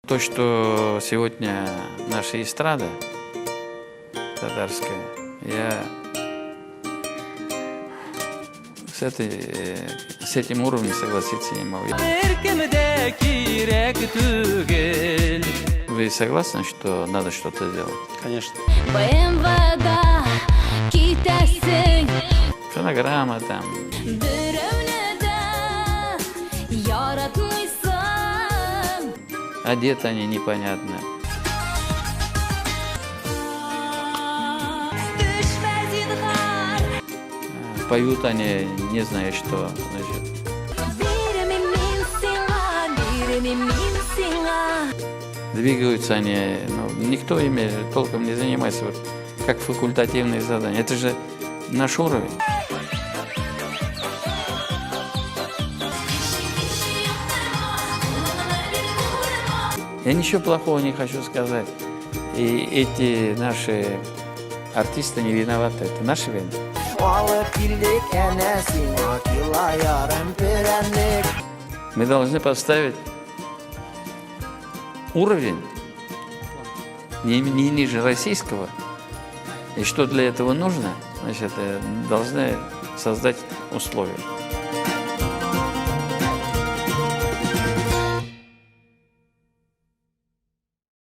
То, что сегодня наша эстрада татарская, я с этим уровнем согласиться не могу. Вы согласны, что надо что-то делать? Конечно. Фонограмма там. Одеты они непонятно. Поют они, не знаю что, значит. Двигаются они, никто ими толком не занимается, вот, как факультативные задания. Это же наш уровень. Я ничего плохого не хочу сказать. И эти наши артисты не виноваты, это наша вина. Мы должны поставить уровень не ниже российского. И что для этого нужно, значит, должны создать условия.